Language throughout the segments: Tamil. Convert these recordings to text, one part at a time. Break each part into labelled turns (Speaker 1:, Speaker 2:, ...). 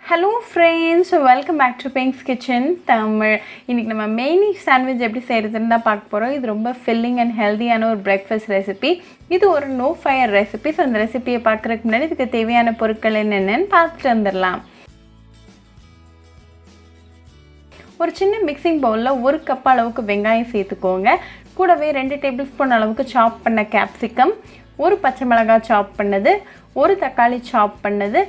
Speaker 1: Hello friends, welcome back to Pink's Kitchen Tamil. இன்னைக்கு நம்ம mayonnaise sandwich எப்படி செய்யறதுன்னு தான் பார்க்க போறோம். இது ரொம்ப filling and healthy ஆன ஒரு breakfast recipe. இது ஒரு no fire recipe. So இந்த ரெசிபியை பார்க்கறதுக்கு முன்னாடி இதுக்கு தேவையான பொருட்கள் என்னென்னன்னு பார்த்துட்டு வந்துடலாம். ஒரு சின்ன மிக்சிங் பவுல்ல 1 கப் அளவுக்கு வெங்காயம் சேர்த்துக்கோங்க. கூடவே 2 டேபிள்ஸ்பூன் அளவுக்கு சாப் பண்ண கேப்சிகம், ஒரு பச்சை மிளகாய் சாப் பண்ணது, ஒரு தக்காளி சாப் பண்ணது,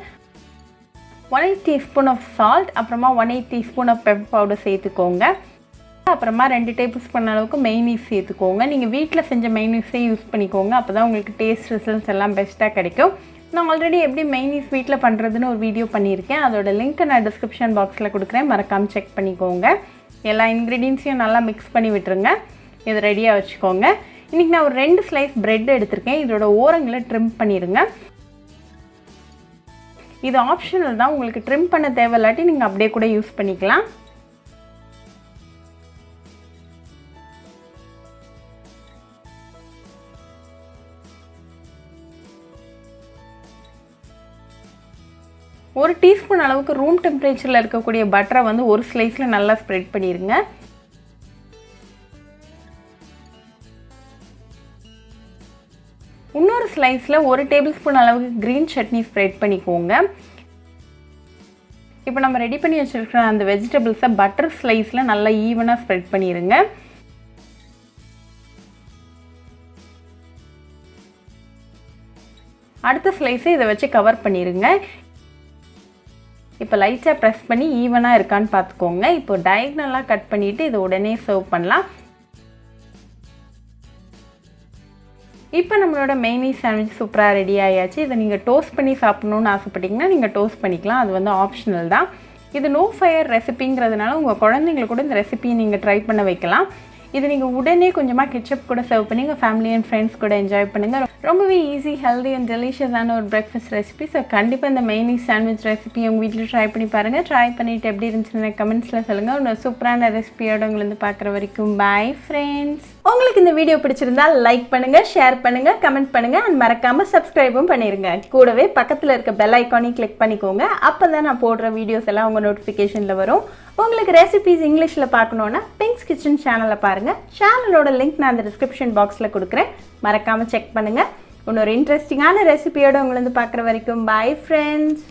Speaker 1: 1/8 teaspoon of salt, அப்புறமா 1/8 teaspoon of pepper powder சேர்த்துக்கோங்க. அப்புறமா 2 டேபிள்ஸ்பூன் அளவுக்கு மெயோனீஸ் சேர்த்துக்கோங்க. நீங்கள் வீட்டில் செஞ்ச மெயோனீஸே யூஸ் பண்ணிக்கோங்க. அப்போ தான் உங்களுக்கு டேஸ்ட் ரிசல்ட்ஸ் எல்லாம் பெஸ்ட்டாக கிடைக்கும். நான் ஆல்ரெடி எப்படி மெயோனீஸ் வீட்டில் பண்ணுறதுன்னு ஒரு வீடியோ பண்ணியிருக்கேன். அதோட லிங்க் நான் டிஸ்கிரிப்ஷன் பாக்ஸில் கொடுக்குறேன், மறக்காமல் செக் பண்ணிக்கோங்க. எல்லா இன்க்ரீடியன்ஸையும் நல்லா மிக்ஸ் பண்ணி விட்டுருங்க. இதை ரெடியாக வச்சுக்கோங்க. இன்றைக்கி நான் ஒரு 2 ஸ்லைஸ் ப்ரெட் எடுத்திருக்கேன். இதோட ஓரங்களை ட்ரிம் பண்ணிடுங்க. இது ஆப்ஷனல் தான், உங்களுக்கு ட்ரிம் பண்ண தேவையில்லாட்டி நீங்கள் அப்படியே கூட யூஸ் பண்ணிக்கலாம். ஒரு டீஸ்பூன் அளவுக்கு ரூம் டெம்பரேச்சரில் இருக்கக்கூடிய பட்டரை வந்து ஒரு ஸ்லைஸில் நல்லா ஸ்ப்ரெட் பண்ணிடுங்க. இன்னொரு ஸ்லைஸில் 1 டேபிள்ஸ்பூன் அளவுக்கு க்ரீன் சட்னி ஸ்ப்ரெட் பண்ணிக்கோங்க. இப்போ நம்ம ரெடி பண்ணி வச்சுருக்கிற அந்த வெஜிடபிள்ஸை பட்டர் ஸ்லைஸில் நல்லா ஈவனாக ஸ்ப்ரெட் பண்ணிடுங்க. அடுத்த ஸ்லைஸை இதை வச்சு கவர் பண்ணிடுங்க. இப்போ லைட்டாக ப்ரெஸ் பண்ணி ஈவனாக இருக்கான்னு பார்த்துக்கோங்க. இப்போ டயக்னலாக கட் பண்ணிவிட்டு இதை உடனே சர்வ் பண்ணலாம். இப்போ நம்மளோட மெயோனீஸ் சாண்ட்விச் சூப்பராக ரெடி ஆயாச்சு. இதை நீங்கள் டோஸ்ட் பண்ணி சாப்பிட்ணுன்னு ஆசைப்பட்டீங்கன்னா நீங்கள் டோஸ்ட் பண்ணிக்கலாம். அது வந்து ஆப்ஷனல் தான். இது நோ ஃபயர் ரெசிபிங்கிறதுனால உங்கள் குழந்தைங்களுக்கு கூட இந்த ரெசிபியை நீங்கள் ட்ரை பண்ண வைக்கலாம். இது நீங்கள் உடனே கொஞ்சமாக கெச்சப் கூட சர்வ் பண்ணி உங்கள் ஃபேமிலி அண்ட் ஃப்ரெண்ட்ஸ் கூட என்ஜாய் பண்ணுங்கள். ரொம்பவே ஈஸி, ஹெல்தி அண்ட் டெலிஷியஸான ஒரு பிரேக்ஃபாஸ்ட் ரெசிபி. ஸோ கண்டிப்பாக இந்த மெயோனீஸ் சாண்ட்விச் ரெசிபி உங்கள் வீட்டில் ட்ரை பண்ணி பாருங்கள். ட்ரை பண்ணிவிட்டு எப்படி இருந்துச்சுன்னு கமெண்ட்ஸில் சொல்லுங்கள். ஒரு சூப்பரான ரெசிபியோட உங்களை பார்க்குற வரைக்கும் பாய் ஃப்ரெண்ட்ஸ். உங்களுக்கு இந்த வீடியோ பிடிச்சிருந்தால் லைக் பண்ணுங்கள், ஷேர் பண்ணுங்கள், கமெண்ட் பண்ணுங்கள் அண்ட் மறக்காமல் சப்ஸ்கிரைபும் பண்ணிடுங்க. கூடவே பக்கத்தில் இருக்க பெல் ஐக்கானையும் கிளிக் பண்ணிக்கோங்க. அப்போ தான் நான் போடுற வீடியோஸ் எல்லாம் உங்கள் நோட்டிஃபிகேஷனில் வரும். உங்களுக்கு ரெசிபிஸ் இங்கிலீஷில் பார்க்கணுன்னா பிங்க்ஸ் கிச்சன் சேனலை பாருங்கள். சேனலோட லிங்க் நான் அந்த டிஸ்கிரிப்ஷன் பாக்ஸில் கொடுக்குறேன், மறக்காமல் செக் பண்ணுங்கள். இன்னொரு இன்ட்ரெஸ்டிங்கான ரெசிபியோடு உங்களை பார்க்குற வரைக்கும் பாய் ஃப்ரெண்ட்ஸ்.